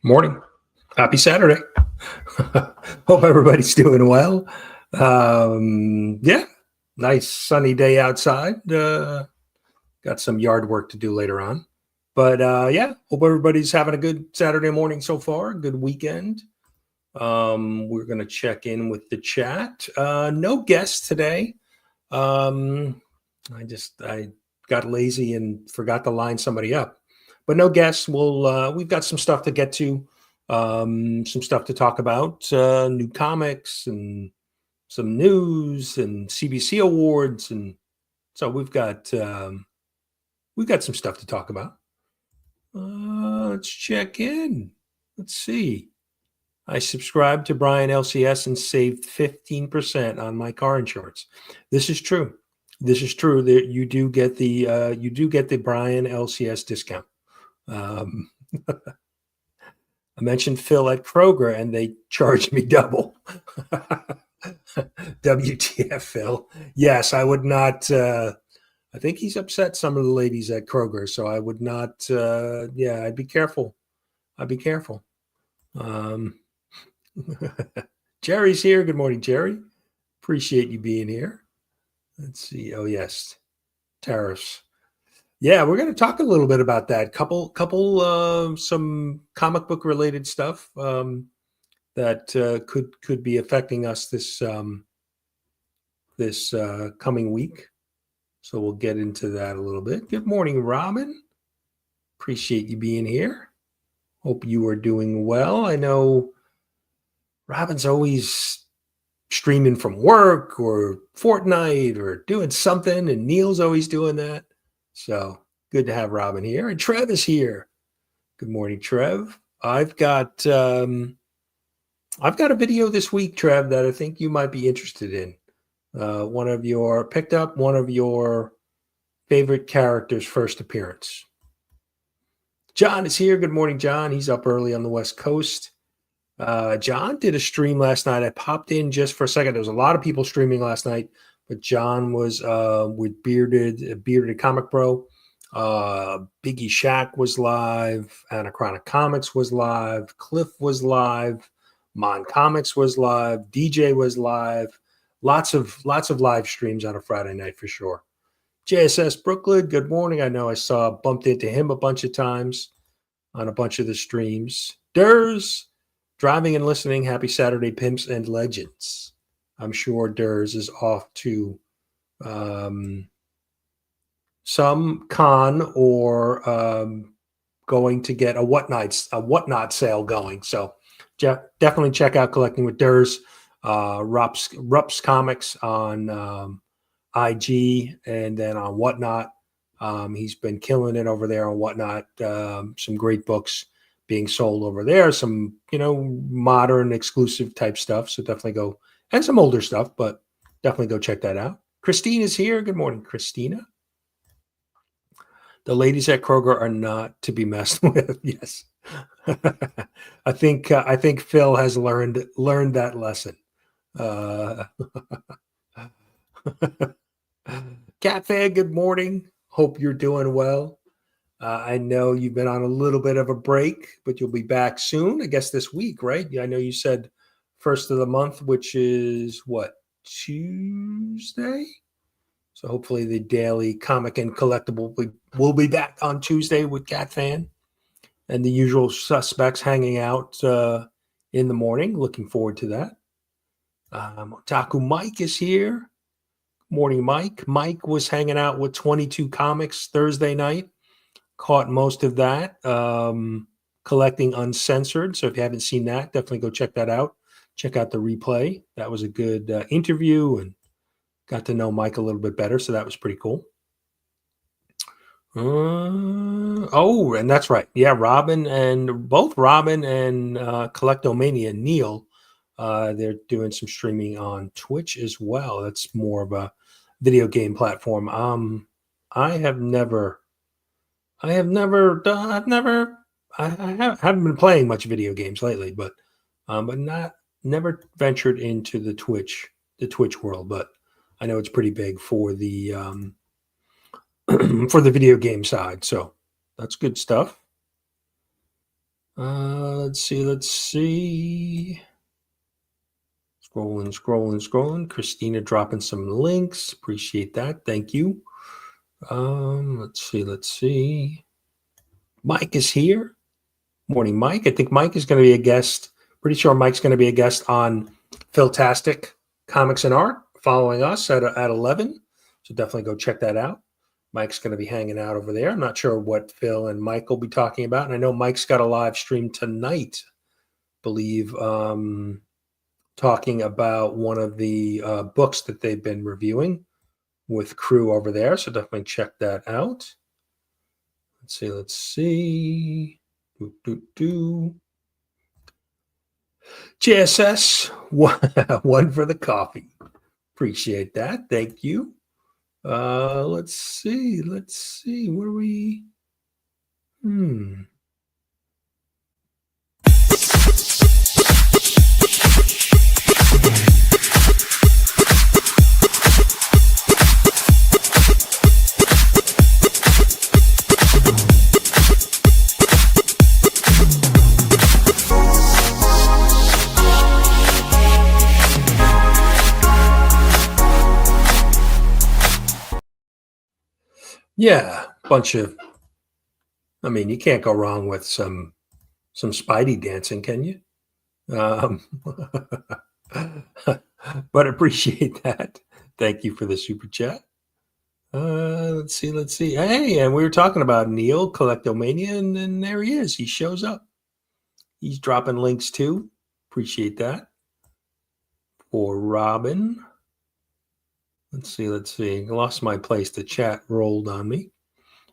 Morning. Happy Saturday. Hope everybody's doing well. Yeah, nice sunny day outside. Got some yard work to do later on. But yeah, hope everybody's having a good Saturday morning so far, good weekend. We're going to check in with the chat. No guests today. I got lazy and forgot to line somebody up. But no guests. We've got some stuff to get to, some stuff to talk about, new comics and some news and CBC awards, and so we've got some stuff to talk about. Let's check in. Let's see. I subscribed to Brian LCS and saved 15% on my car insurance. This is true. This is true that you do get the Brian LCS discount. I mentioned Phil at Kroger and they charged me double. WTF, Phil. Yes, I would not. I think he's upset some of the ladies at Kroger, so I would not. I'd be careful. Jerry's here. Good morning, Jerry. Appreciate you being here. Let's see. Oh, yes. Tariffs. Yeah, we're going to talk a little bit about that. Some comic book related stuff that could be affecting us this coming week. So we'll get into that a little bit. Good morning, Robin. Appreciate you being here. Hope you are doing well. I know Robin's always streaming from work or Fortnite or doing something, and Neil's always doing that. So good to have Robin here. And Trev is here. Good morning, Trev. I've got a video this week, Trev, that I think you might be interested in. Picked up one of your favorite characters' first appearance. John is here. Good morning, John. He's up early on the West Coast. John did a stream last night. I popped in just for a second. There was a lot of people streaming last night, but John was with Bearded Comic Bro. Biggie Shack was live. Anachronic Comics was live. Cliff was live. Mon Comics was live. DJ was live. Lots of live streams on a Friday night for sure. JSS Brooklyn, good morning. I know I bumped into him a bunch of times on a bunch of the streams. Durs, driving and listening. Happy Saturday, Pimps and Legends. I'm sure Durs is off to some con or going to get a whatnot sale going. So definitely check out Collecting with Durs. Rups Comics on IG and then on Whatnot. He's been killing it over there on Whatnot. Some great books being sold over there. Some, modern exclusive type stuff. So definitely go, and some older stuff, but definitely go check that out. Christine is here. Good morning, Christina. The ladies at Kroger are not to be messed with. Yes. I think Phil has learned that lesson. Cat fan, good morning. Hope you're doing well. I know you've been on a little bit of a break, but you'll be back soon. I guess this week, right? I know you said first of the month, which is what, Tuesday? So hopefully the daily comic and collectible will be back on Tuesday with Cat Fan and the usual suspects hanging out in the morning. Looking forward to that. Otaku Mike is here. Morning, Mike. Mike was hanging out with 22 Comics Thursday night. Caught most of that. Collecting Uncensored. So if you haven't seen that, definitely go check that out. Check out the replay. That was a good interview and got to know Mike a little bit better. So that was pretty cool. And that's right. Yeah, Robin and Collectomania, Neil, they're doing some streaming on Twitch as well. That's more of a video game platform. I haven't been playing much video games lately, but never ventured into the Twitch world. But I know it's pretty big for the for the video game side. So that's good stuff. Let's see. Scrolling. Christina dropping some links. Appreciate that. Thank you. Let's see. Mike is here. Morning, Mike. I think Mike is going to be a guest. Pretty sure Mike's going to be a guest on Philtastic Comics and Art, following us at 11. So definitely go check that out. Mike's going to be hanging out over there. I'm not sure what Phil and Mike will be talking about. And I know Mike's got a live stream tonight, I believe, talking about one of the books that they've been reviewing with crew over there. So definitely check that out. Let's see. JSS, one for the coffee. Appreciate that. Thank you. Let's see. Where are we? Yeah, bunch of. I mean, you can't go wrong with some Spidey dancing, can you? But appreciate that. Thank you for the super chat. Let's see. Hey, and we were talking about Neil Collectomania, and then there he is. He shows up. He's dropping links too. Appreciate that. For Robin. Let's see. I lost my place. The chat rolled on me.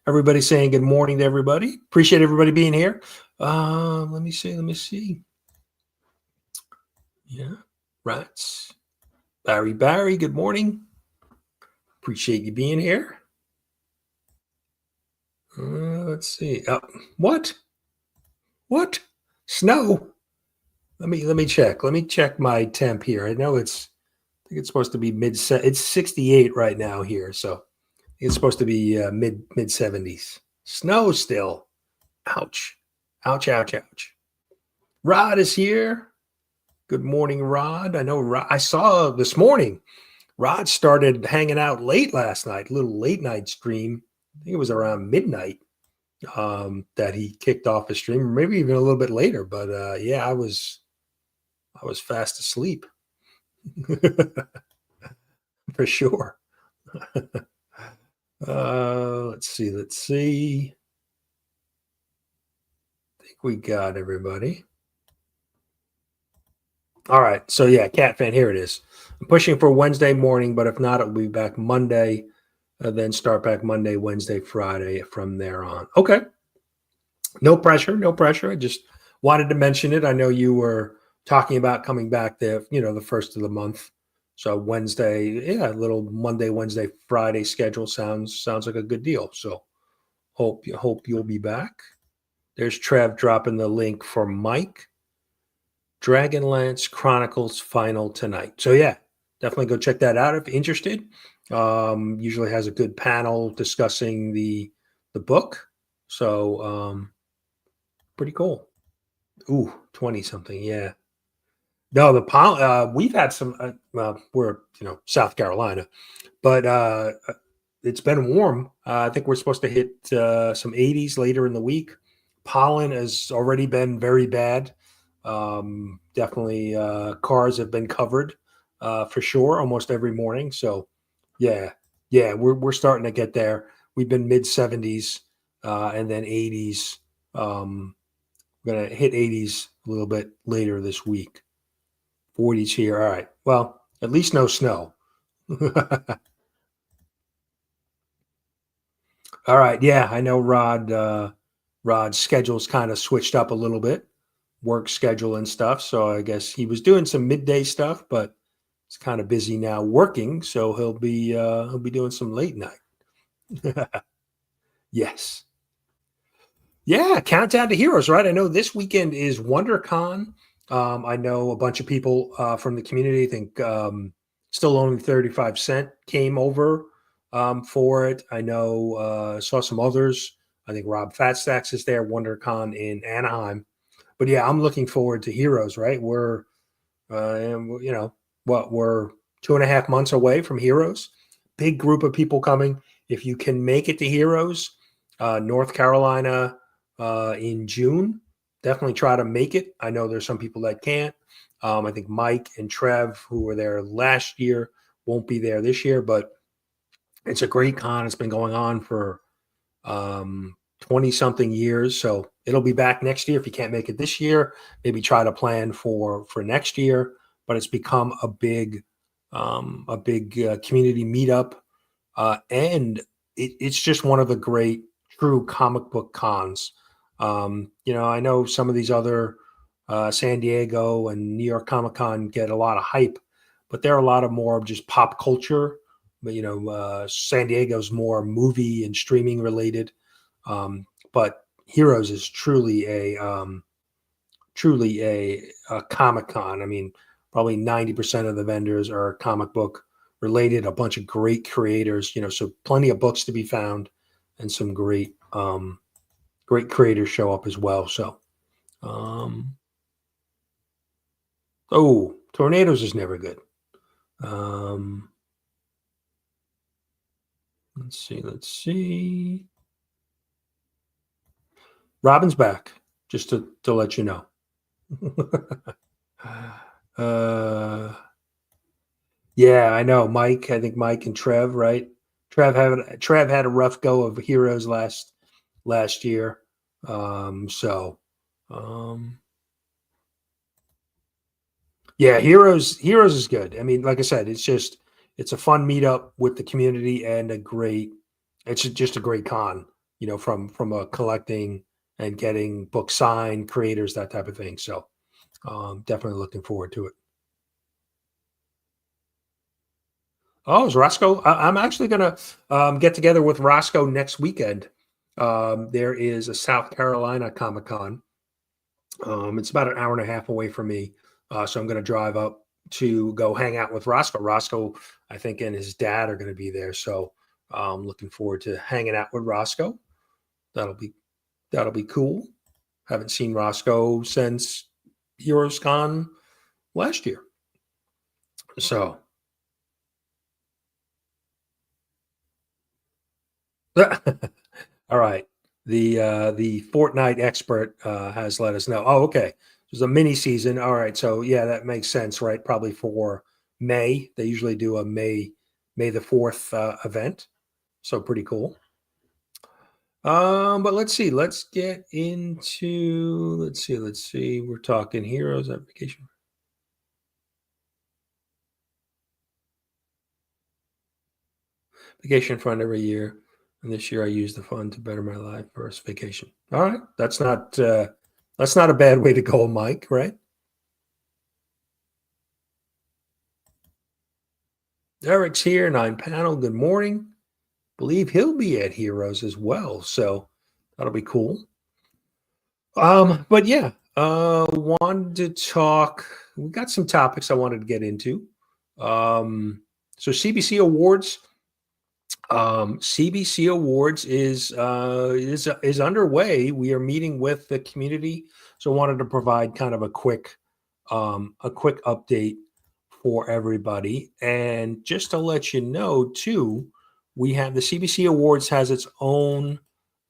Everybody saying good morning to everybody. Appreciate everybody being here. Let me see. Yeah. Rats. Barry, good morning. Appreciate you being here. Let's see. What? Snow? Let me check. Let me check my temp here. I know I think it's supposed to be it's 68 right now here, so it's supposed to be mid 70s. Snow still. Ouch. Rod is here. Good morning, Rod. I know I saw this morning Rod started hanging out late last night, little late night stream. I think it was around midnight that he kicked off his stream, maybe even a little bit later. But yeah, I was fast asleep for sure. Let's see. I think we got everybody. All right. So yeah, Cat Fan, here it is. I'm pushing for Wednesday morning, but if not, it'll be back Monday. Then start back Monday, Wednesday, Friday from there on. Okay. No pressure. I just wanted to mention it. I know you were talking about coming back the first of the month. So Wednesday, yeah, a little Monday, Wednesday, Friday schedule sounds like a good deal. So hope you'll be back. There's Trev dropping the link for Mike. Dragonlance Chronicles final tonight. So yeah, definitely go check that out if you're interested. Usually has a good panel discussing the book. So pretty cool. Ooh, 20 something. Yeah. No, we've had some. We're South Carolina, but it's been warm. I think we're supposed to hit some 80s later in the week. Pollen has already been very bad. Definitely, cars have been covered for sure almost every morning. So, yeah, we're starting to get there. We've been mid 70s and then 80s. We're gonna hit 80s a little bit later this week. 40s here. All right. Well, at least no snow. All right. Yeah, I know Rod's schedule's kind of switched up a little bit, work schedule and stuff. So I guess he was doing some midday stuff, but he's kind of busy now working. So he'll be doing some late night. Yes. Yeah, Countdown to Heroes, right? I know this weekend is WonderCon. I know a bunch of people from the community. I think Still Only 35 Cent came over for it. I know saw some others. I think Rob Fatstacks is there, WonderCon in Anaheim. but yeah, I'm looking forward to Heroes. Right, and, we're 2.5 months away from Heroes. Big group of people coming. If you can make it to Heroes, North Carolina in June, definitely try to make it. I know there's some people that can't. I think Mike and Trev, who were there last year, won't be there this year, but it's a great con. It's been going on for 20 something years. So it'll be back next year. If you can't make it this year, maybe try to plan for next year. But it's become a big community meetup, and it's just one of the great true comic book cons. I know some of these other San Diego and New York Comic Con get a lot of hype, but they're a lot of more of just pop culture. But San Diego's more movie and streaming related. But Heroes is truly a Comic Con. I mean, probably 90% of the vendors are comic book related. A bunch of great creators, so plenty of books to be found, and some great creators show up as well. So, tornadoes is never good. Let's see. Robin's back, just to let you know. Yeah, I know. Mike, I think Mike and Trev, right? Trev had a rough go of Heroes last year. Yeah, Heroes is good. I mean, like I said, it's a fun meetup with the community, and it's just a great con, from a collecting and getting books signed, creators, that type of thing. So definitely looking forward to it. Oh, is Roscoe? I'm actually going to get together with Roscoe next weekend. There is a South Carolina Comic Con. It's about an hour and a half away from me. So I'm going to drive up to go hang out with Roscoe. Roscoe, I think, and his dad are going to be there. So I'm looking forward to hanging out with Roscoe. That'll be cool. Haven't seen Roscoe since HeroesCon last year. So all right. The Fortnite expert has let us know. Oh, okay. There's a mini season. All right. So yeah, that makes sense, right? Probably for May. They usually do a May the 4th event. So pretty cool. But let's see. Let's get into let's see. We're talking Heroes application. Vacation fund every year. And this year I used the fund to better my life. First vacation. All right. That's not a bad way to go, Mike, right? Eric's here, 9 panel. Good morning. Believe he'll be at Heroes as well. So that'll be cool. But yeah, wanted to talk. We got some topics I wanted to get into. So CBC Awards. CBC Awards is underway. We are meeting with the community, so I wanted to provide kind of a quick update for everybody. And just to let you know, too, we have the CBC Awards has its own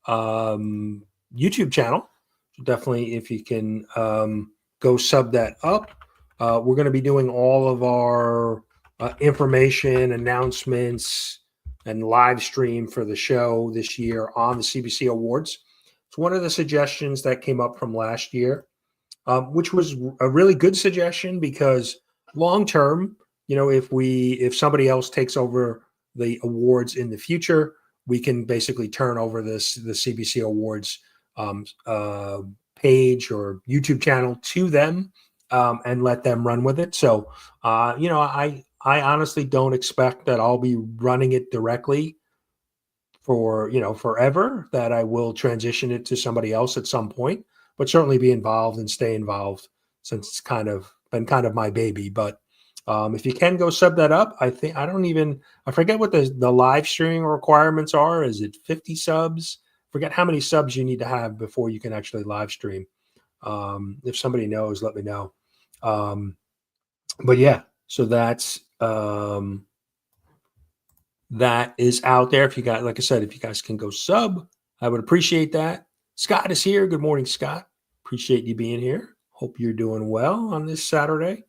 YouTube channel. So definitely, if you can go sub that up, we're going to be doing all of our information, announcements, and live stream for the show this year on the CBC Awards. It's one of the suggestions that came up from last year, which was a really good suggestion because long term, if somebody else takes over the awards in the future, we can basically turn over the CBC Awards page or YouTube channel to them and let them run with it. So, I honestly don't expect that I'll be running it directly for forever. That I will transition it to somebody else at some point, but certainly be involved and stay involved since it's been kind of my baby. But if you can go sub that up, I forget what the live streaming requirements are. Is it 50 subs? Forget how many subs you need to have before you can actually live stream. If somebody knows, let me know. But yeah, so that is out there. If you got, like I said, if you guys can go sub, I would appreciate that. Scott is here. Good morning, Scott. Appreciate you being here. Hope you're doing well on this Saturday.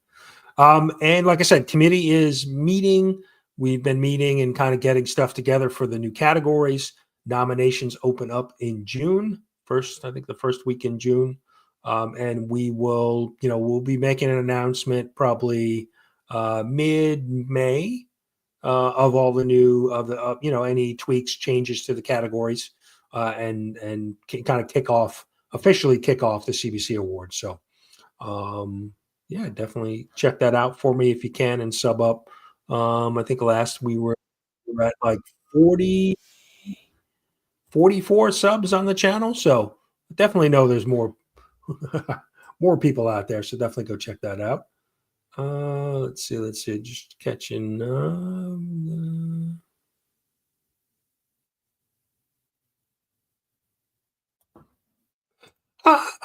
And like I said, committee is meeting. We've been meeting and kind of getting stuff together for the new categories. Nominations open up in June, I think the first week in June. And we will, we'll be making an announcement probably mid-May of all the new any tweaks, changes to the categories, and kind of officially kick off the CBC Awards. So yeah, definitely check that out for me if you can and sub up. I think last we were at like 40, 44 subs on the channel. So definitely know there's more more people out there. So definitely go check that out. Let's see. Just catching.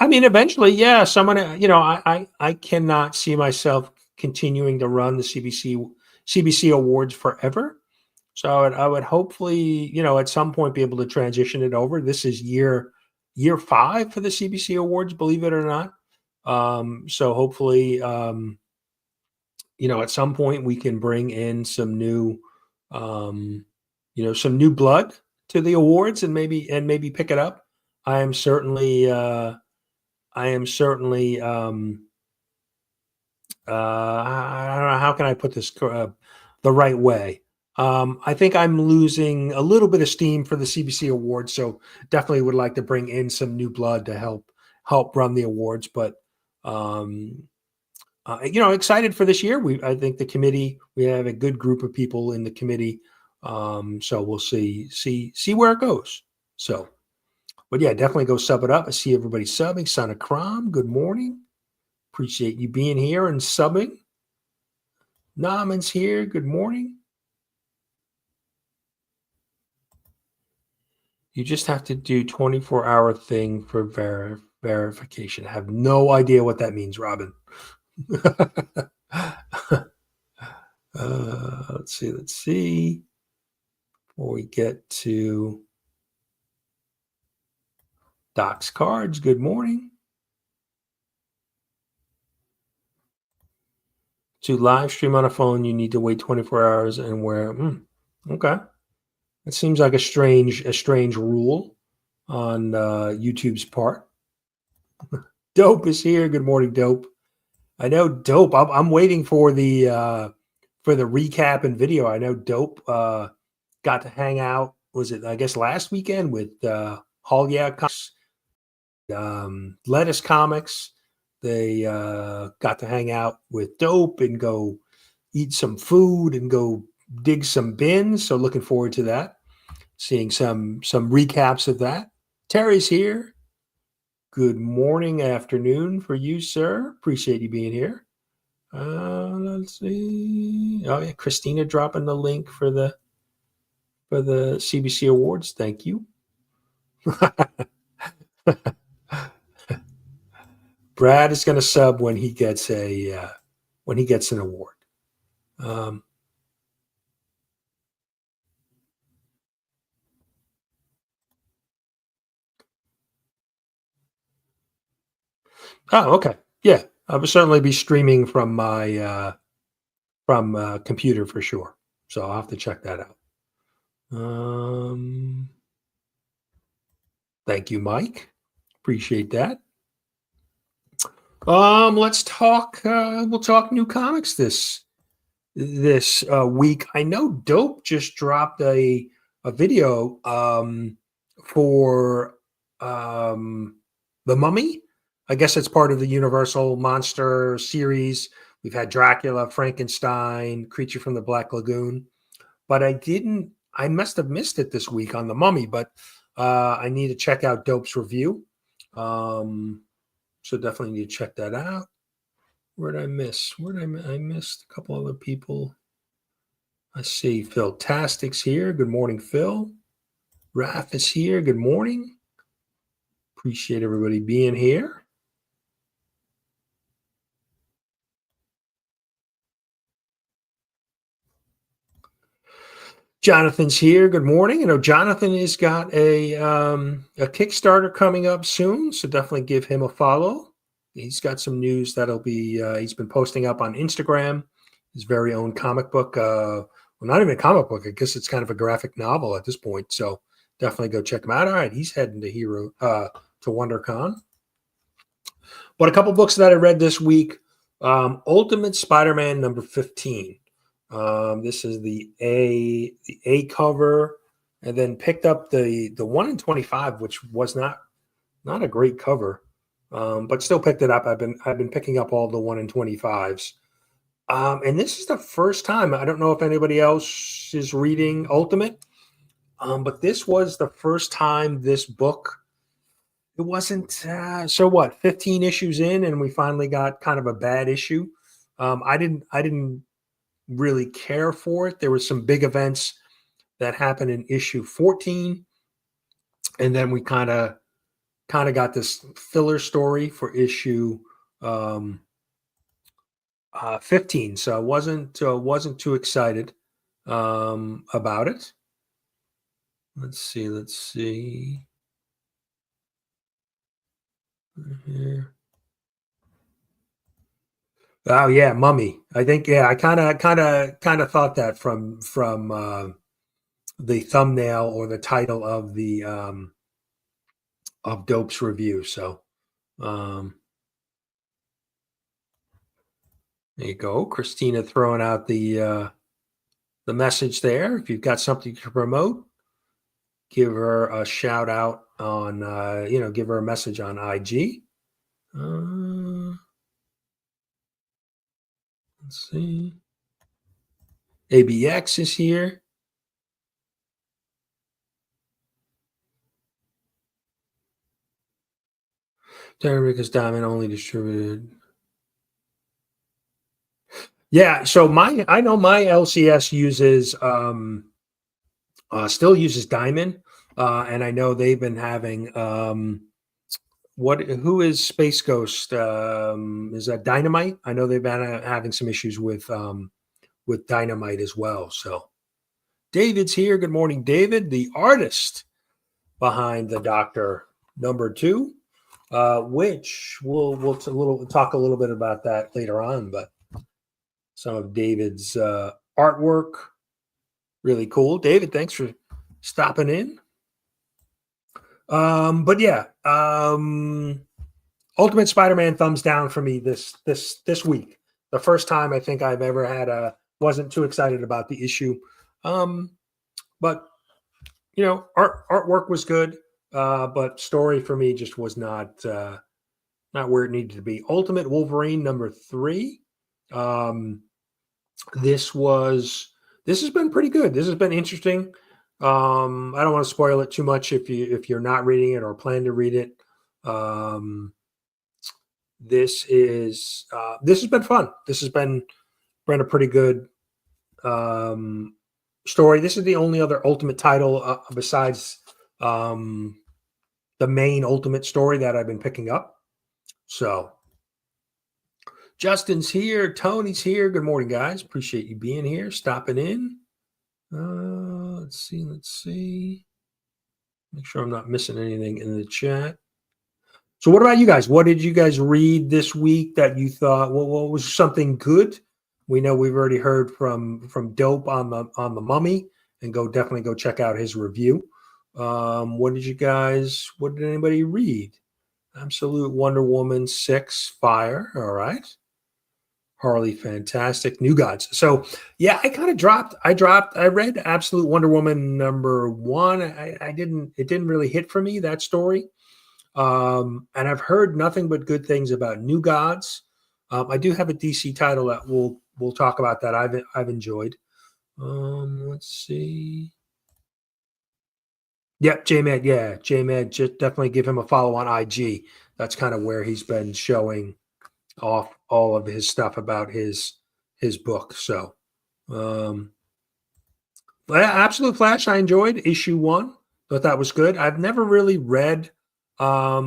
I mean, eventually, yeah. Someone, I cannot see myself continuing to run the CBC Awards forever. So I would hopefully, at some point be able to transition it over. This is year 5 for the CBC Awards, believe it or not. So hopefully, at some point we can bring in some new, some new blood to the awards and maybe pick it up. I am certainly, I don't know, how can I put this the right way? I think I'm losing a little bit of steam for the CBC Awards, so definitely would like to bring in some new blood to help run the awards. But excited for this year. I think the committee, we have a good group of people in the committee, so we'll see where it goes. So, but yeah, definitely go sub it up. I see everybody subbing. Son of Crom, good morning. Appreciate you being here and subbing. Naman's here. Good morning. You just have to do 24-hour thing for verification. I have no idea what that means, Robin. Let's see. Before we get to Doc's cards, good morning. To live stream on a phone, you need to wait 24 hours and wear. Okay. It seems like a strange rule on YouTube's part. Dope is here. Good morning, Dope. I know Dope. I'm waiting for the recap and video. I know Dope got to hang out. Was it, I guess, last weekend with Hall Comics, Lettuce Comics. They got to hang out with Dope and go eat some food and go dig some bins. So looking forward to that. Seeing some recaps of that. Terry's here. Good morning, afternoon for you, sir. Appreciate you being here. Let's see. Oh yeah, Christina dropping the link for the CBC Awards. Thank you. Brad is going to sub when he gets an award. Oh, okay. Yeah, I will certainly be streaming from my computer for sure. So I'll have to check that out. Thank you, Mike. Appreciate that. Let's talk. We'll talk new comics this week. I know Dope just dropped a video for The Mummy. I guess it's part of the Universal Monster series. We've had Dracula, Frankenstein, Creature from the Black Lagoon, but I must have missed it this week on The Mummy, but I need to check out Dope's review. So definitely need to check that out. Where did I miss? I missed a couple other people. I see Phil Tastic's here. Good morning, Phil. Raph is here. Good morning. Appreciate everybody being here. Jonathan's here. Good morning. Jonathan has got a Kickstarter coming up soon, so definitely give him a follow. He's got some news that'll be he's been posting up on Instagram, his very own comic book. Well, not even a comic book. I guess it's kind of a graphic novel at this point. So definitely go check him out. All right, he's heading to WonderCon. But a couple books that I read this week: Ultimate Spider-Man number 15. This is the A cover, and then picked up the 1 in 25, which was not a great cover, but still picked it up. I've been picking up all the 1 in 25s, and this is the first time. I don't know if anybody else is reading Ultimate, but this was the first time this book. It wasn't so what 15 issues in, and we finally got kind of a bad issue. I didn't really care for it. There were some big events that happened in issue 14, and then we kind of got this filler story for issue 15. So I wasn't too excited about it. Let's see here. Oh yeah, Mummy. I think I kind of thought that from the thumbnail or the title of the of Dope's review. So there you go, Christina throwing out the message there. If you've got something to promote, give her a shout out on give her a message on IG. Let's see. ABX is here. Because Diamond only distributed. Yeah, so I know my LCS uses still uses Diamond, and I know they've been having who is Space Ghost? Is that Dynamite? I know they've been having some issues with Dynamite as well. So David's here. Good morning, David, the artist behind the Doctor number 2, which we'll talk a little bit about that later on. But some of David's artwork, really cool. David, thanks for stopping in. But yeah, Ultimate Spider-Man thumbs down for me this week. The first time I think I've ever had wasn't too excited about the issue. But artwork was good, but story for me just was not where it needed to be. Ultimate Wolverine number 3. This has been pretty good. This has been interesting. I don't want to spoil it too much if you're not reading it or plan to read it. This has been fun. This has been a pretty good story. This is the only other Ultimate title besides the main Ultimate story that I've been picking up. So Justin's here. Tony's here. Good morning, guys. Appreciate you being here, stopping in. Let's see. Make sure I'm not missing anything in the chat. So what about you guys? What did you guys read this week that you thought, what was something good? We know we've already heard from Dope on the Mummy, and definitely go check out his review. What did anybody read? Absolute Wonder Woman 6 Fire. All right. Harley, fantastic. New Gods. So yeah, I kind of dropped. I read Absolute Wonder Woman number 1. It didn't really hit for me, that story. And I've heard nothing but good things about New Gods. I do have a DC title that we'll talk about that I've enjoyed. Let's see. Yep, J-Med. Yeah, J-Med. Just definitely give him a follow on IG. That's kind of where he's been showing off all of his stuff about his book. So Absolute Flash, I enjoyed issue 1. Thought that was good. I've never really read a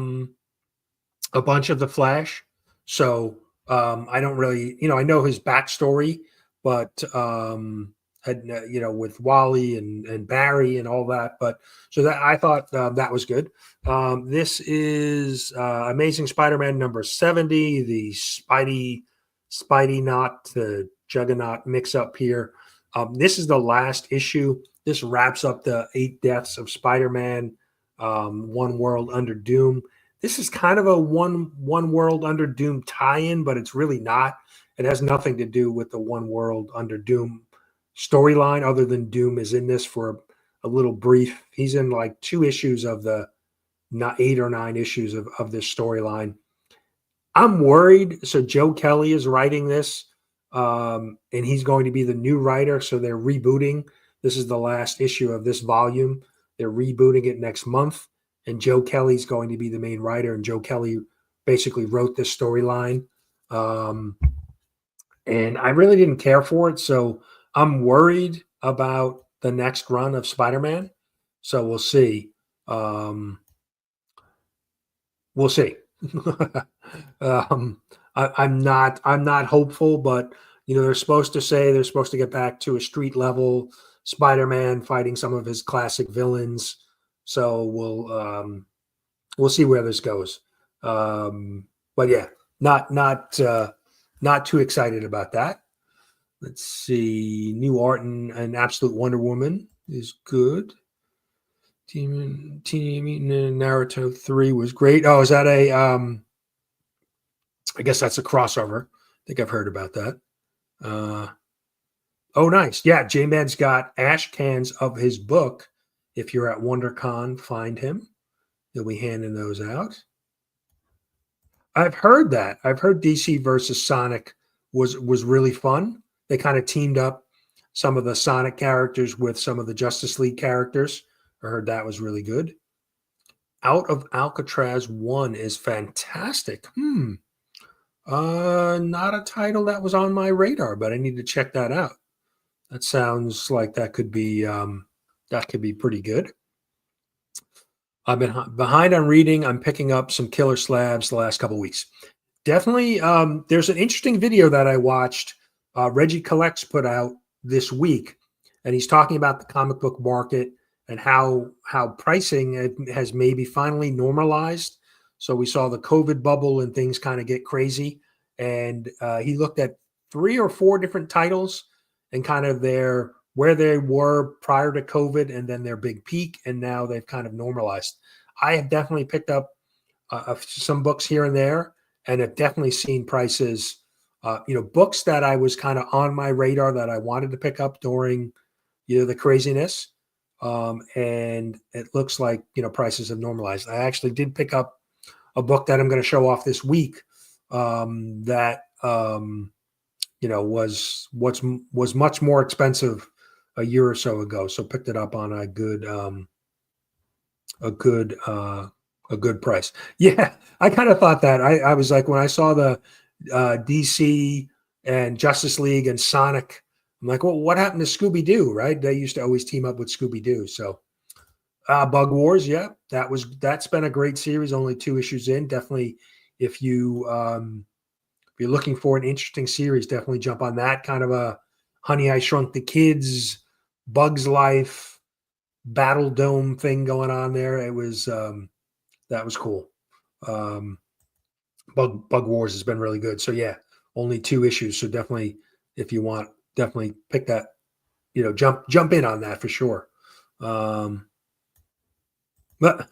bunch of the Flash, so I don't really, I know his backstory, but had with Wally and Barry and all that. But so that I thought that was good. This is Amazing Spider-Man number 70, the Spidey Knot to Juggernaut mix up here. This is the last issue. This wraps up the 8 deaths of Spider-Man, One World Under Doom. This is kind of a one World Under Doom tie-in, but it's really not. It has nothing to do with the One World Under Doom storyline, other than Doom is in this for a little brief. He's in like 2 issues of the 8 or 9 issues of this storyline. I'm worried. So Joe Kelly is writing this, and he's going to be the new writer. So they're rebooting. This is the last issue of this volume. They're rebooting it next month, and Joe Kelly's going to be the main writer. And Joe Kelly basically wrote this storyline. And I really didn't care for it. So I'm worried about the next run of Spider-Man. So we'll see. We'll see. I'm not hopeful, but they're supposed to get back to a street level Spider-Man fighting some of his classic villains. So we'll see where this goes. But yeah, not too excited about that. Let's see. New art and Absolute Wonder Woman is good. Teen Mutant Naruto 3 was great. Oh, is that I guess that's a crossover. I think I've heard about that. Oh, nice. Yeah, J-Man's got ash cans of his book. If you're at WonderCon, find him. He'll be handing those out. I've heard that. I've heard DC versus Sonic was really fun. They kind of teamed up some of the Sonic characters with some of the Justice League characters. I heard that was really good. Out of Alcatraz 1 is fantastic. Not a title that was on my radar, but I need to check that out. That sounds like that could be pretty good. I've been behind on reading. I'm picking up some Killer Slabs the last couple of weeks. Definitely, there's an interesting video that I watched. Reggie Collects put out this week, and he's talking about the comic book market and how pricing has maybe finally normalized. So we saw the COVID bubble and things kind of get crazy, and he looked at 3 or 4 different titles and kind of where they were prior to COVID and then their big peak, and now they've kind of normalized. I have definitely picked up some books here and there, and have definitely seen prices, books that I was kind of on my radar that I wanted to pick up during, the craziness. And it looks like, prices have normalized. I actually did pick up a book that I'm going to show off this week that was much more expensive a year or so ago. So picked it up on a good price. Yeah, I kind of thought that. I was like, when I saw the DC and Justice League and Sonic, I'm like, well, what happened to Scooby-Doo, right? They used to always team up with Scooby-Doo. So Bug Wars, yeah, that's been a great series. Only 2 issues in. Definitely, if you're looking for an interesting series, definitely jump on that. Kind of a Honey, I Shrunk the Kids, Bug's Life, Battle Dome thing going on there. It was that was cool. Bug Wars has been really good. So yeah, only 2 issues. So definitely, if you want, definitely pick that. Jump in on that for sure. But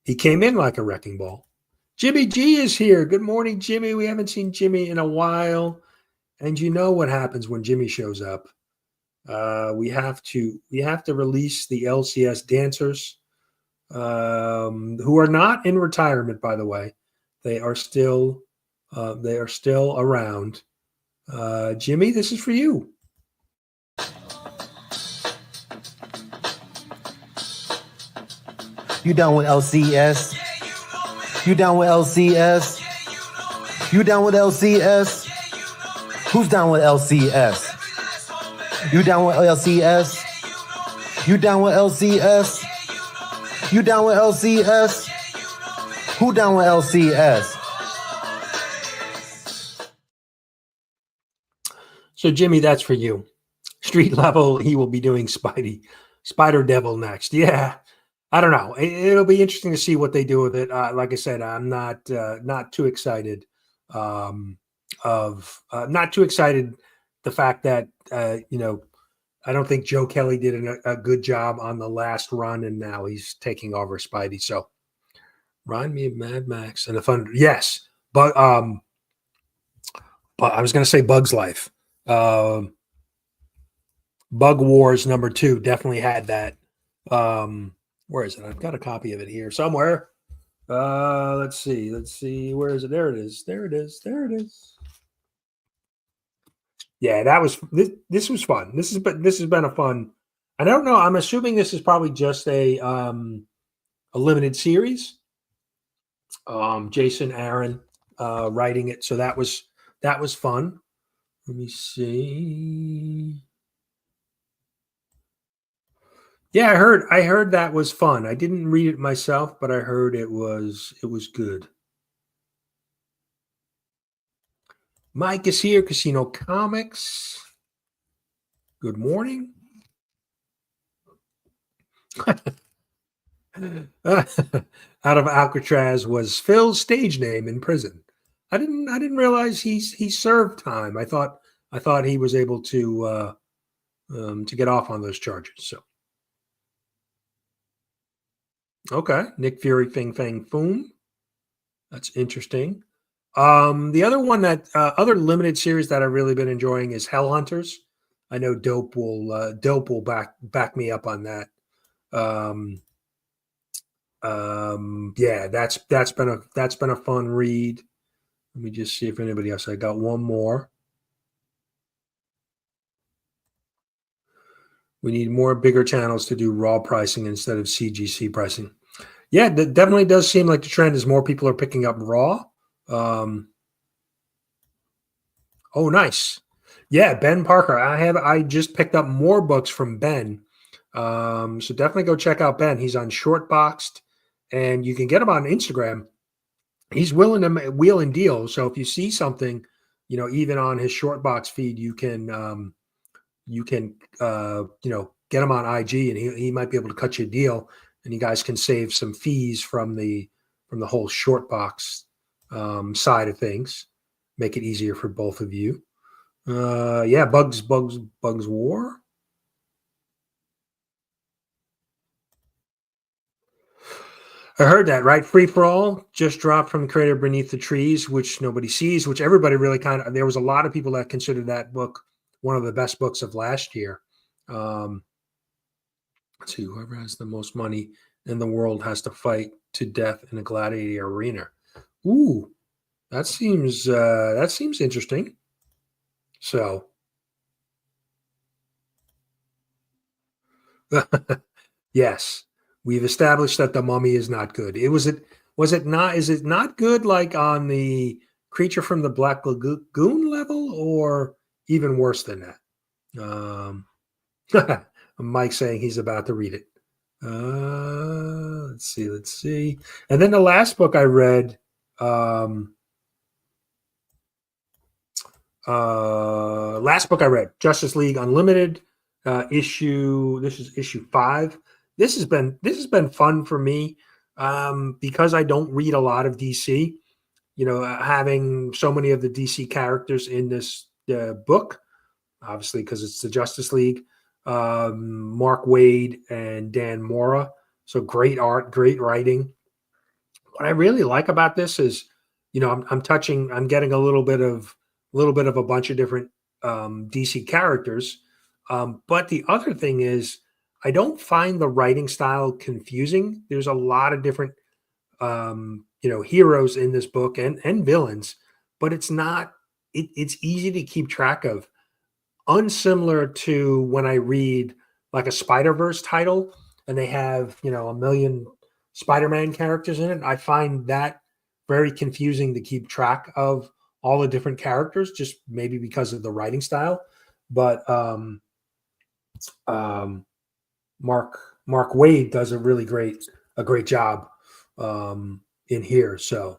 he came in like a wrecking ball. Jimmy G is here. Good morning, Jimmy. We haven't seen Jimmy in a while. And you know what happens when Jimmy shows up. We have to release the LCS dancers, who are not in retirement, by the way. They are still around. Jimmy, this is for you. You down with LCS? You down with LCS? You down with LCS? Who's down with LCS? You down with LCS? You down with LCS? You down with LCS? Who down with LCS? So, Jimmy, that's for you. street level, he will be doing Spider Devil next. Yeah, I don't know. It'll be interesting to see what they do with it. Like I said, I'm not too excited. Not too excited. The fact that I don't think Joe Kelly did a good job on the last run, and now he's taking over Spidey. So, remind me of Mad Max and the fun. Yes, but I was going to say Bug's Life. Bug Wars #2 definitely had that. Where is it? I've got a copy of it here somewhere. Let's see. Where is it? There it is. Yeah, that was this was fun. This has been a fun. I don't know. I'm assuming this is probably just a limited series. Jason Aaron writing it, so that was fun. Let me see. Yeah, I heard that was fun. I didn't read it myself, but I heard it was good. Mike is here, Casino Comics. Good morning. Out of Alcatraz was Phil's stage name in prison. I didn't realize he served time. I thought he was able to get off on those charges. So okay, Nick Fury, Fing Fang Foom. That's interesting. The other one that other limited series that I've really been enjoying is Hell Hunters. I know Dope will back me up on that. Yeah, that's been a fun read. Let me just see if anybody else. I got one more. We need more bigger channels to do raw pricing instead of CGC pricing. Yeah, that definitely does seem like the trend is more people are picking up raw. Oh, nice. Yeah, Ben Parker. I just picked up more books from Ben. So definitely go check out Ben. He's on Shortboxed, and you can get him on Instagram. He's willing to wheel and deal. So if you see something, even on his Shortbox feed, you can get him on IG, and he might be able to cut you a deal, and you guys can save some fees from the whole Shortbox side of things. Make it easier for both of you. Yeah, Bugs War. I heard that, right? Free for All just dropped from the creator Beneath the Trees, which nobody sees, which everybody really there was a lot of people that considered that book one of the best books of last year. Let's see, whoever has the most money in the world has to fight to death in a gladiator arena. Ooh, that seems interesting. So yes, we've established that The Mummy is not good. Is it not good like on the Creature from the Black Lagoon level, or even worse than that? Mike saying he's about to read it. Let's see. And then the last book I read, Justice League Unlimited, issue. This is issue 5. This has been fun for me because I don't read a lot of DC. Having so many of the DC characters in this book, obviously because it's the Justice League. Mark Waid and Dan Mora. So great art, great writing. What I really like about this is, I'm getting a little bit of a bunch of different DC characters. But the other thing is, I don't find the writing style confusing. There's a lot of different, heroes in this book and villains, but it's not. It's easy to keep track of. Unsimilar to when I read like a Spider-Verse title and they have, a million Spider-Man characters in it. I find that very confusing to keep track of all the different characters, just maybe because of the writing style. But Mark Waid does a great job in here. So,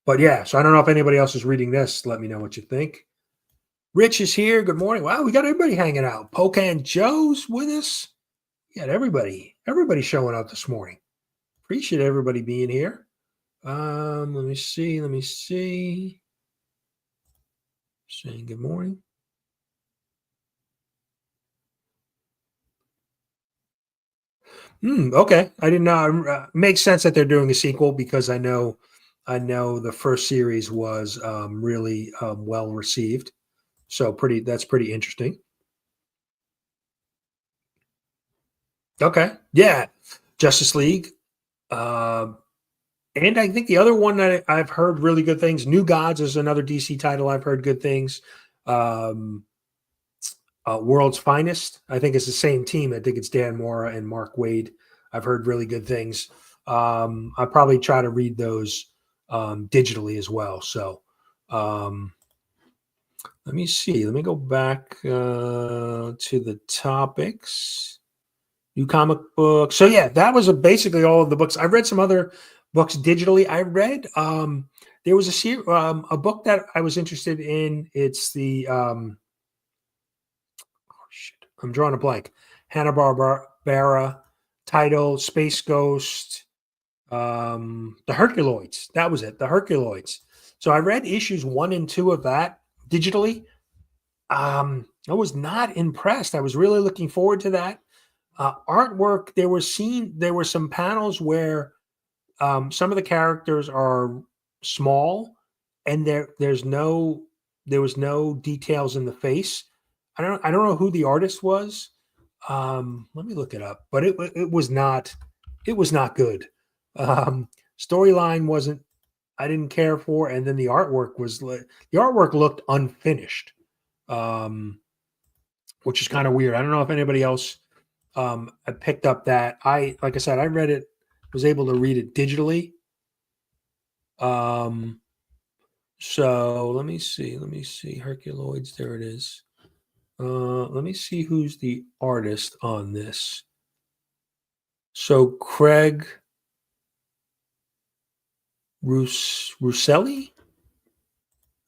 but yeah, so I don't know if anybody else is reading this. Let me know what you think. Rich is here. Good morning. Wow, we got everybody hanging out. Pocan Joe's with us. We got everybody showing up this morning. Appreciate everybody being here. Let me see. Saying good morning. Okay, I didn't know. Makes sense that they're doing a sequel because I know the first series was really well received. So that's pretty interesting. Okay, yeah, Justice League. And I think the other one that I've heard really good things, New Gods is another DC title I've heard good things. Um, World's Finest, I think it's the same team. I think it's Dan Mora and Mark Waid. I've heard really good things. I probably try to read those digitally as well. So let me see. Let me go back to the topics. New comic book. So yeah, that was basically all of the books. I read some other books digitally. I read there was a book that I was interested in. It's the I'm drawing a blank. Hanna-Barbera title, Space Ghost, the Herculoids. That was it, the Herculoids. So I read issues 1 and 2 of that digitally. I was not impressed. I was really looking forward to that. Artwork, there were some panels where some of the characters are small and there was no details in the face. I don't know who the artist was. Let me look it up, but it was not good. Storyline wasn't, I didn't care for, and then the artwork looked unfinished, which is kind of weird. I don't know if anybody else I picked up that. Like I said, I read it, was able to read it digitally. So let me see. Herculoids, there it is. Let me see who's the artist on this. So Craig Russelli.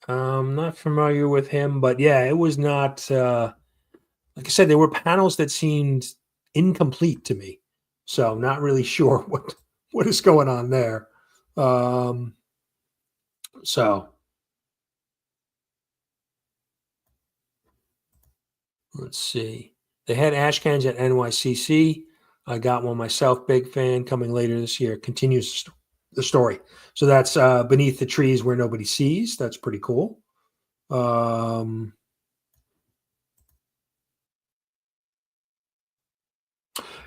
I'm not familiar with him, but yeah, it was not. Like I said, there were panels that seemed incomplete to me, so I'm not really sure what is going on there. So let's see. They had Ashcans at NYCC. I got one myself. Big fan. Coming later this year. Continues the story. So that's Beneath the Trees Where Nobody Sees. That's pretty cool.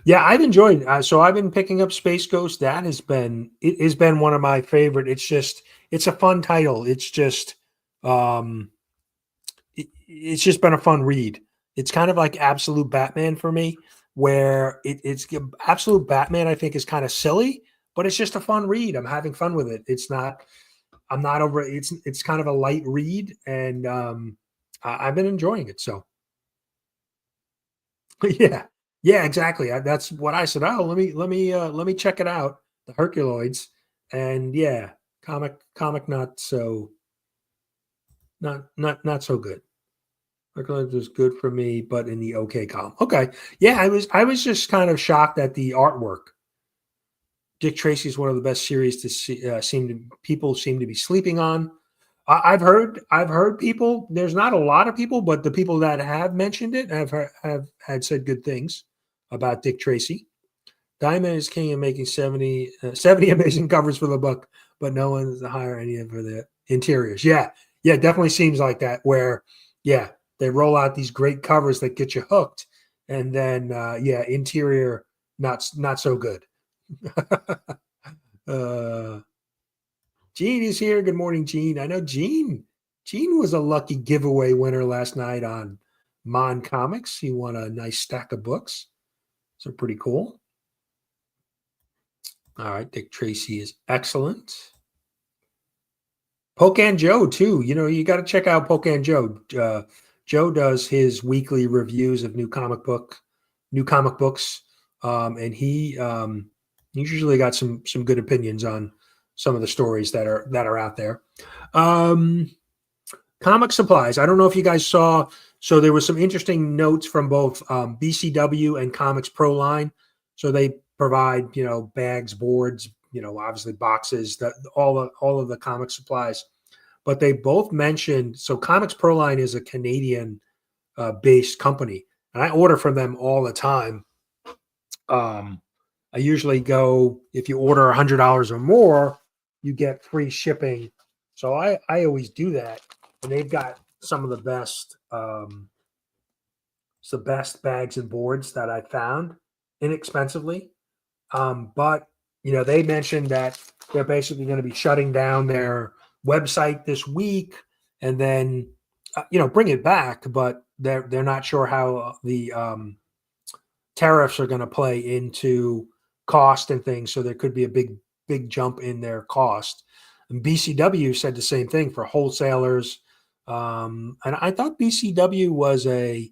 Yeah, I've enjoyed. So I've been picking up Space Ghost. That has been one of my favorite. It's a fun title. It's just been a fun read. It's kind of like Absolute Batman for me, where it's Absolute Batman. I think is kind of silly, but it's just a fun read. I'm having fun with it. I'm not over. It's kind of a light read, and I've been enjoying it. So yeah. Yeah, exactly. That's what I said. Oh, let me check it out. The Herculoids, and yeah, comic not so good. Herculoids was good for me, but in the okay column. Okay, yeah, I was just kind of shocked at the artwork. Dick Tracy is one of the best series to see. People seem to be sleeping on. I've heard people. There's not a lot of people, but the people that have mentioned it have had said good things about Dick Tracy. Diamond is king of making 70 amazing covers for the book, but no one's to hire any of the interiors. Yeah, definitely seems like that. Where they roll out these great covers that get you hooked, and then interior not so good. Gene is here. Good morning, Gene. I know Gene was a lucky giveaway winner last night on Mon Comics. He won a nice stack of books. So pretty cool. All right. Dick Tracy is excellent. Pocan Joe, too. You know, you got to check out Pocan Joe. Joe does his weekly reviews of new comic books. And he usually got some good opinions on some of the stories that are out there. Comic supplies. I don't know if you guys saw. So there was some interesting notes from both BCW and Comics Pro line. So they provide, bags, boards, obviously boxes, all of the comic supplies. But they both mentioned. So Comics Pro line is a Canadian based company, and I order from them all the time. I usually go, if you order $100 or more, you get free shipping. So I always do that, and they've got some of the best bags and boards that I found inexpensively. But they mentioned that they're basically going to be shutting down their website this week, and then bring it back. But they're not sure how the tariffs are going to play into cost and things. So there could be a big jump in their cost. And BCW said the same thing for wholesalers. And I thought BCW was a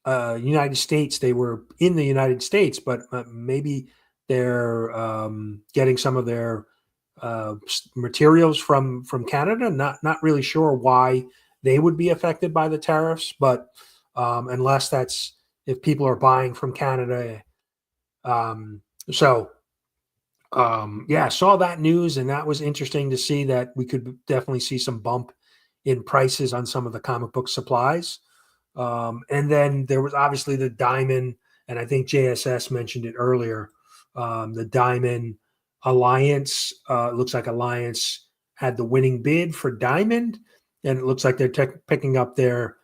United States. They were in the United States, but maybe they're getting some of their materials from Canada. Not really sure why they would be affected by the tariffs, but unless that's if people are buying from Canada. Saw that news, and that was interesting to see that we could definitely see some bump in prices on some of the comic book supplies. And then there was obviously the Diamond, and I think JSS mentioned it earlier. The Diamond Alliance, looks like Alliance had the winning bid for Diamond, and it looks like they're picking up their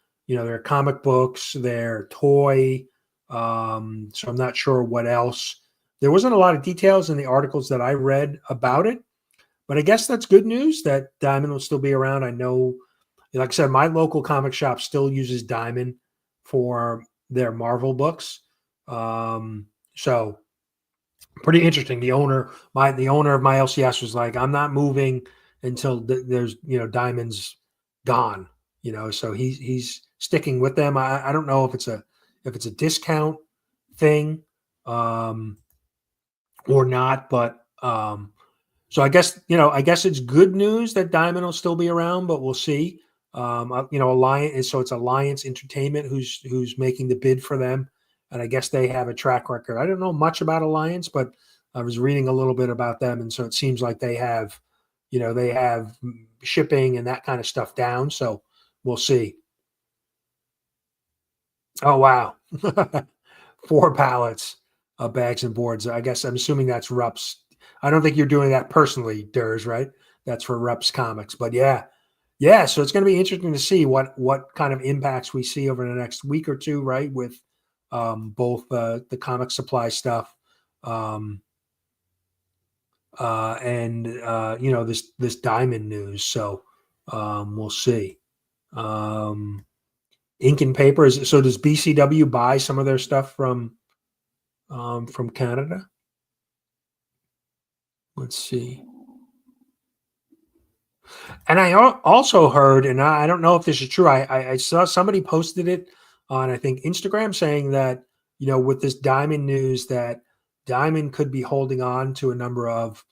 comic books, their toy. So I'm not sure what else. There wasn't a lot of details in the articles that I read about it, but I guess that's good news that Diamond will still be around. I know, like I said, my local comic shop still uses Diamond for their Marvel books. So pretty interesting. The owner of my LCS was like, I'm not moving until there's, Diamond's gone, so he's sticking with them. I don't know if it's a discount thing, or not, but so I guess it's good news that Diamond will still be around, but we'll see. Alliance, so it's Alliance Entertainment who's making the bid for them, and I guess they have a track record. I don't know much about Alliance, but I was reading a little bit about them, and so it seems like they have shipping and that kind of stuff down. So we'll see. Oh wow, 4 pallets of bags and boards. I guess I'm assuming that's Rupp's. I don't think you're doing that personally, Durs, right? That's for Rupp's Comics. But yeah. So it's going to be interesting to see what kind of impacts we see over the next week or two, right? With both the comic supply stuff, and this Diamond news. So we'll see. Ink and paper. So does BCW buy some of their stuff from Canada? Let's see. And I also heard, and I don't know if this is true. I saw somebody posted it on, I think, Instagram, saying that with this Diamond news, that Diamond could be holding on to a number of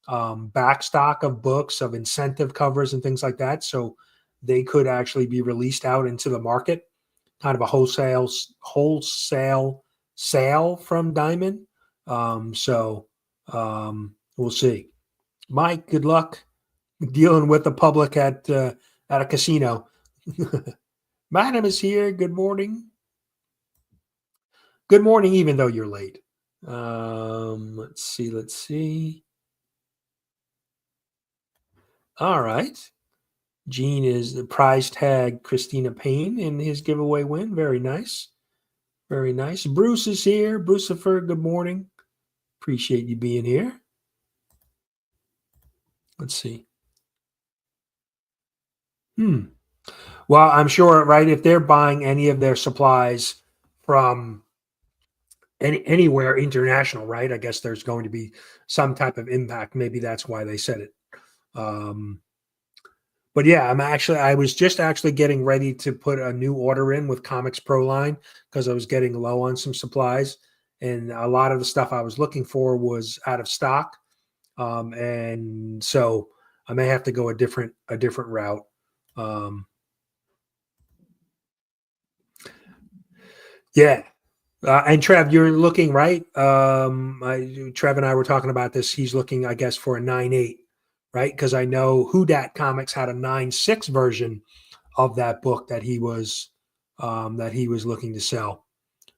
backstock of books, of incentive covers and things like that. So they could actually be released out into the market, kind of a wholesale sale from Diamond. We'll see. Mike, good luck dealing with the public at a casino. Madam is here. Good morning. Good morning, even though you're late. Let's see. All right. Gene is the prize tag Christina Payne in his giveaway win. Very nice. Very nice. Bruce is here. Brucifer, good morning. Appreciate you being here. Let's see. Well, I'm sure, right, if they're buying any of their supplies from anywhere international, right, I guess there's going to be some type of impact. Maybe that's why they said it. But yeah, I was just actually getting ready to put a new order in with Comics Pro line because I was getting low on some supplies, and a lot of the stuff I was looking for was out of stock. And so I may have to go a different route. Yeah. And Trev, you're looking right. Trev and I were talking about this. He's looking, I guess, for a 9.8, right? Because I know Who Dat Comics had a 9.6 version of that book that he was looking to sell.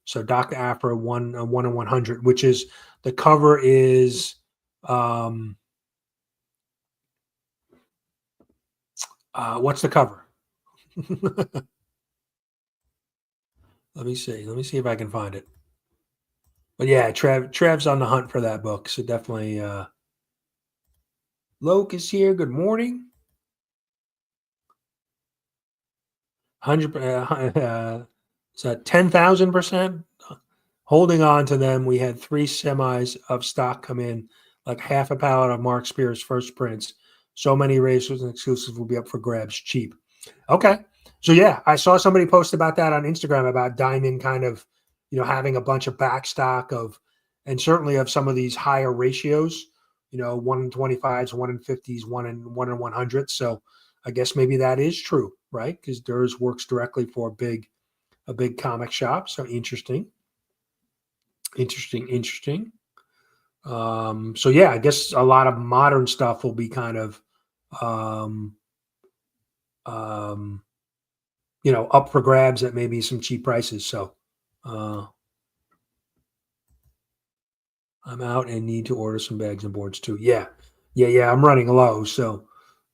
So Dr. Aphra 1 in 100, which is the cover is what's the cover? Let me see. Let me see if I can find it. But yeah, Trev's on the hunt for that book. So definitely Loke is here. Good morning. 100 so 10,000%. Holding on to them. We had 3 semis of stock come in, like half a pallet of Mark Spears first prints. So many racers and exclusives will be up for grabs cheap. Okay. So yeah, I saw somebody post about that on Instagram about Diamond kind of, having a bunch of back stock of, and certainly of some of these higher ratios, 1 in 25s, 1 in 50s, 1 in 100. So I guess maybe that is true, right? Because Durs works directly for a big comic shop. So interesting. So yeah, I guess a lot of modern stuff will be kind of, up for grabs at maybe some cheap prices. So I'm out and need to order some bags and boards too. Yeah. I'm running low. So,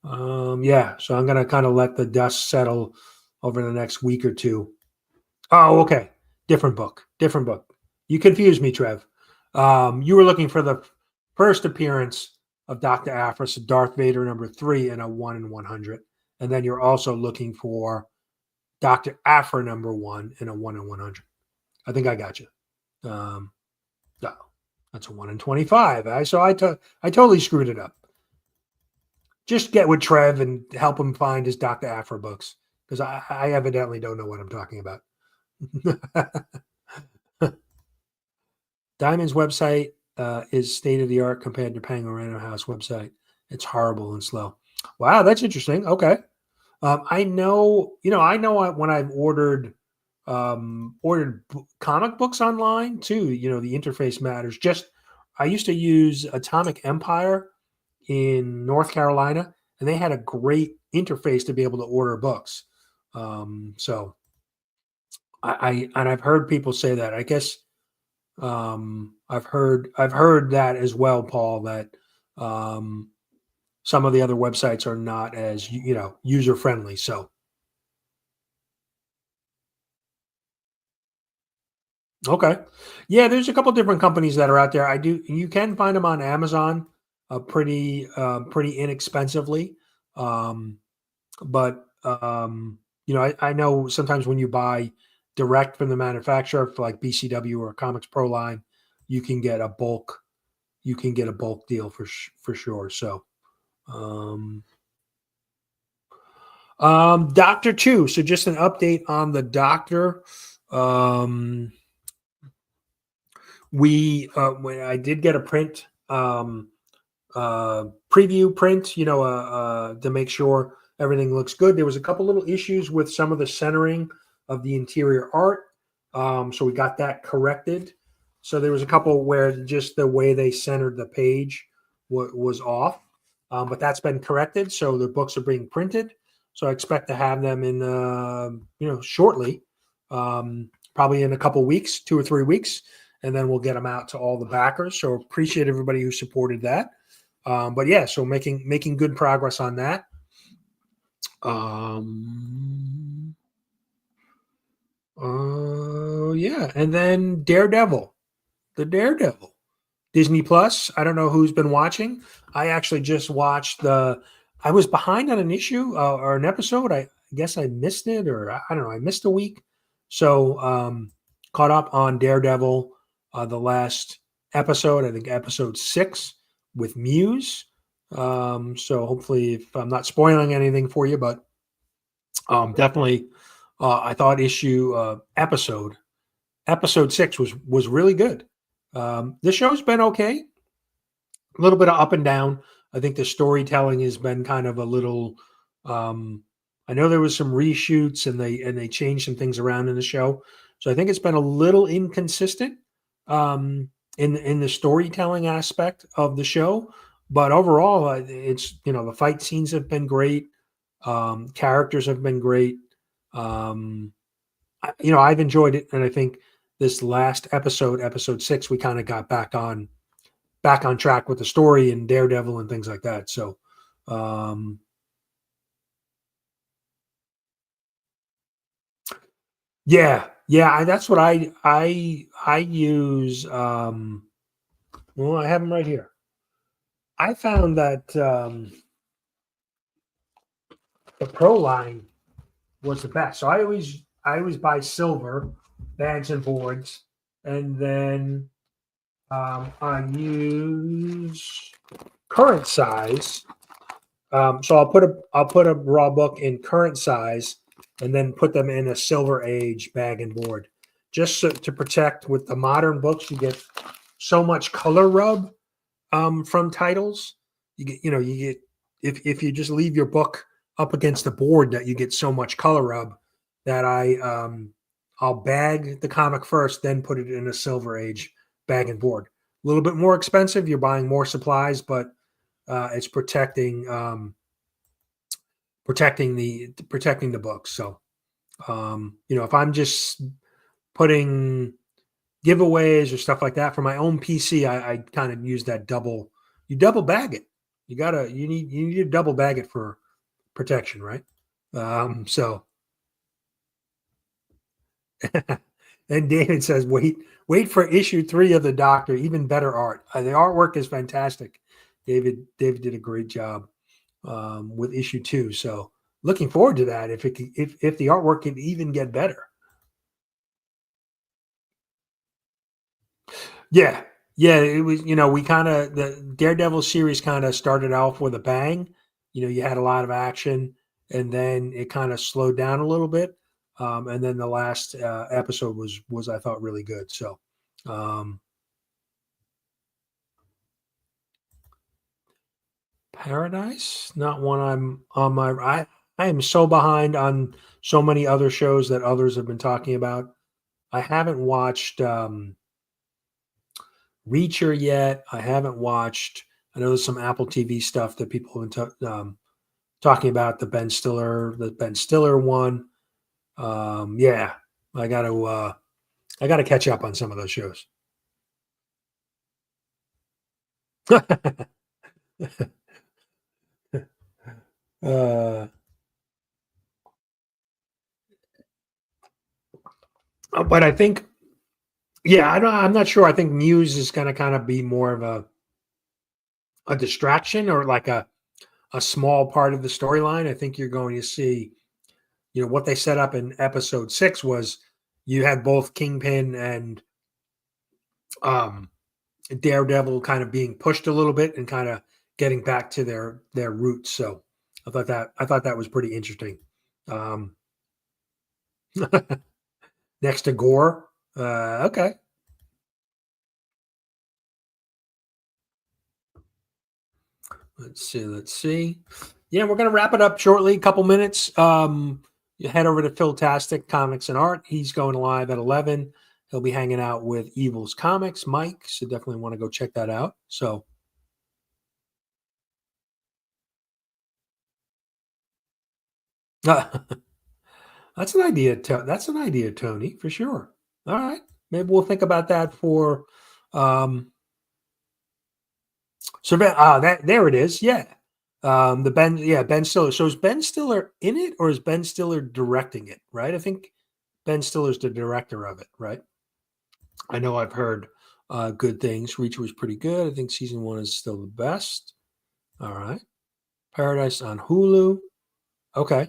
so I'm going to kind of let the dust settle over the next week or two. Oh, okay. Different book. You confused me, Trev. You were looking for the first appearance of Dr. Aphra, so Darth Vader number 3 in a 1 in 100. And then you're also looking for Dr. Aphra number 1 in a 1 in 100. I think I got you. No, that's a 1 in 25. So I totally screwed it up. Just get with Trev and help him find his Dr. Aphra books, because I evidently don't know what I'm talking about. Diamond's website is state of the art compared to Penguin Random House website. It's horrible and slow. Wow, that's interesting. Okay. I know when I've ordered comic books online too, the interface matters. I used to use Atomic Empire in North Carolina, and they had a great interface to be able to order books. So I've heard people say that. I guess I've heard that as well, Paul, that some of the other websites are not as user friendly. So okay, yeah, there's a couple different companies that are out there. You can find them on Amazon, pretty inexpensively, but I know sometimes when you buy direct from the manufacturer for like BCW or Comics Pro Line, you can get a bulk deal for sure. So Doctor 2. So just an update on the Doctor. When I did get a print, preview print, to make sure everything looks good. There was a couple little issues with some of the centering of the interior art. So we got that corrected. So there was a couple where just the way they centered the page was off, but that's been corrected. So the books are being printed. So I expect to have them in, shortly, probably in a couple weeks, 2 or 3 weeks, and then we'll get them out to all the backers. So appreciate everybody who supported that. But yeah, so making good progress on that. Yeah, and then Daredevil, Disney Plus. I don't know who's been watching. I actually just watched I was behind on an issue or an episode. I guess I missed it, or I don't know. I missed a week, so caught up on Daredevil. The last episode, I think episode 6 with Muse. So hopefully, if I'm not spoiling anything for you, but definitely, I thought episode 6 was really good. The show's been okay, a little bit of up and down. I think the storytelling has been kind of a little. I know there was some reshoots and they changed some things around in the show, so I think it's been a little inconsistent in the storytelling aspect of the show. But overall, it's the fight scenes have been great. Characters have been great. I've enjoyed it, and I think this last episode 6, we kind of got back on track with the story and Daredevil and things like that. So, yeah, that's what I use. Well, I have them right here. I found that the Pro line was the best. So I always buy silver bags and boards, and then I use current size. So I'll put a raw book in current size, and then put them in a silver age bag and board, just to protect. With the modern books, you get so much color rub from titles. You get if you just leave your book up against the board, that you get so much color rub that I'll bag the comic first, then put it in a silver age bag and board. A little bit more expensive. You're buying more supplies, but it's protecting the books. So if I'm just putting giveaways or stuff like that for my own PC, I kind of use that double. You double bag it. You need to double bag it for protection, right? So and David says, wait for issue 3 of the Doctor. Even better art. The artwork is fantastic. David did a great job with issue 2. So looking forward to that. If the artwork can even get better. Yeah. It was, we the Daredevil series kind of started off with a bang. You had a lot of action, and then it kind of slowed down a little bit. And then the last episode was I thought really good. So, Paradise, not one I'm on my. I am so behind on so many other shows that others have been talking about. I haven't watched Reacher yet. I haven't watched. I know there's some Apple TV stuff that people have been talking about. The Ben Stiller one. Yeah, I got to catch up on some of those shows. But I think, yeah, I'm not sure. I think Muse is going to kind of be more of a distraction, or like a small part of the storyline. I think you're going to see, what they set up in episode 6 was you had both Kingpin and Daredevil kind of being pushed a little bit and kind of getting back to their roots. So I thought that was pretty interesting. Next to Gore. Okay. Let's see. Yeah, we're going to wrap it up shortly. A couple minutes. You head over to Philtastic Comics and Art. He's going live at 11. He'll be hanging out with Evil's Comics, Mike. So definitely want to go check that out. So. That's an idea. That's an idea, Tony, for sure. All right. Maybe we'll think about that for there it is. Yeah. Ben Stiller. So is Ben Stiller in it, or is Ben Stiller directing it? Right. I think Ben Stiller's the director of it, right? I know I've heard good things. Reacher was pretty good. I think season 1 is still the best. All right. Paradise on Hulu. Okay.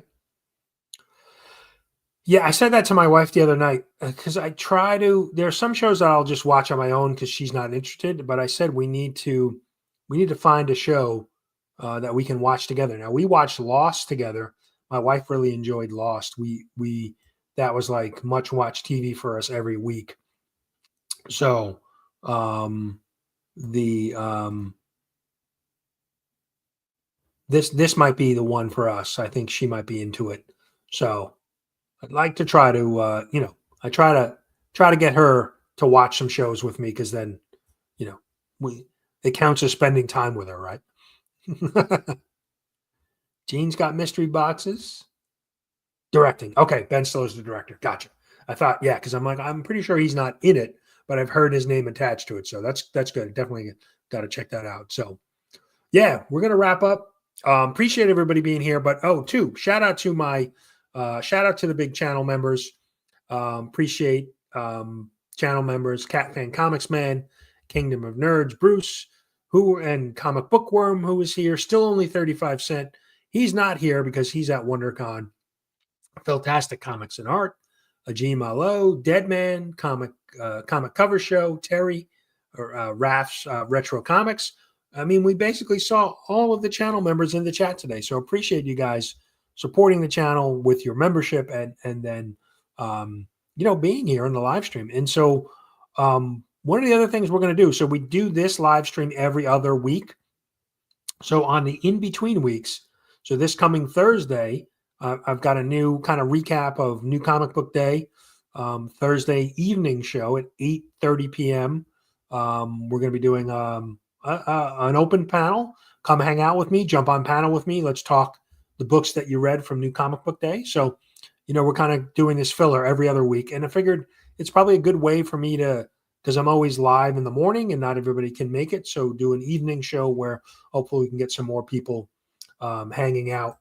Yeah, I said that to my wife the other night because I try to. There are some shows that I'll just watch on my own because she's not interested. But I said we need to find a show that we can watch together. Now we watched Lost together. My wife really enjoyed Lost. We that was like much watch TV for us every week. So the this might be the one for us. I think she might be into it. So I'd like to try to I try to get her to watch some shows with me, because then it counts as spending time with her, right? Gene's got mystery boxes. Directing. Okay, Ben Stiller's the director. Gotcha. I thought, yeah, because I'm pretty sure he's not in it, but I've heard his name attached to it. So that's good. Definitely got to check that out. So yeah, we're gonna wrap up. Appreciate everybody being here. But shout out to the big channel members. Appreciate channel members, Cat Fan Comics Man, Kingdom of Nerds, Bruce, and Comic Bookworm, who is here. Still only 35 cents. He's not here because he's at WonderCon. Fantastic Comics and Art, Ajim Alo, Deadman, Comic Cover Show, Terry, or Raf's Retro Comics. I mean, we basically saw all of the channel members in the chat today. So appreciate you guys supporting the channel with your membership and then being here in the live stream. And so one of the other things we're going to do, so we do this live stream every other week. So on the in-between weeks, so this coming Thursday, I've got a new kind of recap of New Comic Book Day, Thursday evening show at 8:30 p.m. We're going to be doing an open panel. Come hang out with me, jump on panel with me. Let's talk the books that you read from New Comic Book Day. So, we're kind of doing this filler every other week. And I figured it's probably a good way for me because I'm always live in the morning and not everybody can make it. So do an evening show where hopefully we can get some more people hanging out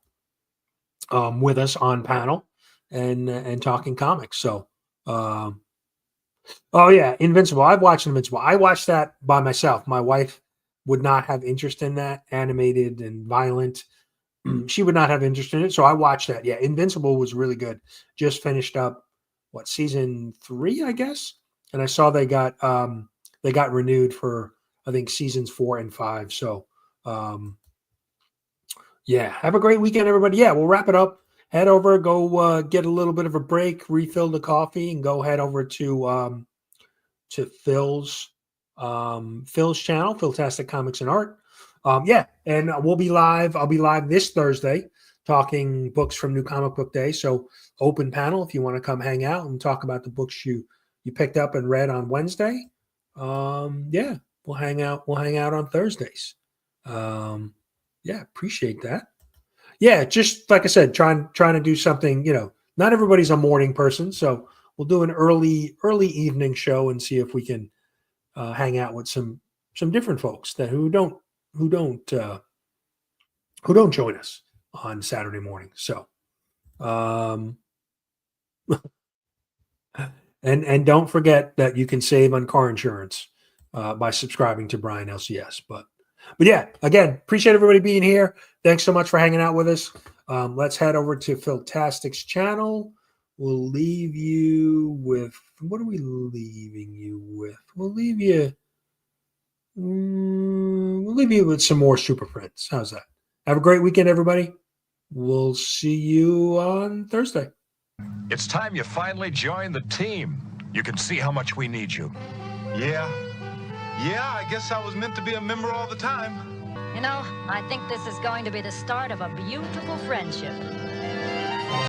with us on panel and talking comics. So, Invincible. I've watched Invincible. I watched that by myself. My wife would not have interest in that, animated and violent. She would not have interest in it. So I watched that. Yeah, Invincible was really good. Just finished up season 3, I guess. And I saw they got renewed for, I think, seasons 4 and 5. So have a great weekend, everybody. Yeah, we'll wrap it up. Head over, go get a little bit of a break, refill the coffee, and go head over to Phil's channel, Philtastic Comics and Art. And we'll be live. I'll be live this Thursday talking books from New Comic Book Day. So open panel if you want to come hang out and talk about the books you picked up and read on Wednesday. We'll hang out on Thursdays. Appreciate that. Yeah, just like I said, trying to do something, not everybody's a morning person, so we'll do an early evening show and see if we can hang out with some different folks who don't join us on Saturday morning. So and don't forget that you can save on car insurance by subscribing to Brian LCS. But yeah, again, appreciate everybody being here. Thanks so much for hanging out with us. Let's head over to Philtastic's channel. We'll leave you with, what are we leaving you with? We'll leave you with some more Super Friends. How's that? Have a great weekend, everybody. We'll see you on Thursday. It's time you finally join the team. You can see how much we need you. Yeah, I guess I was meant to be a member all the time. I think this is going to be the start of a beautiful friendship.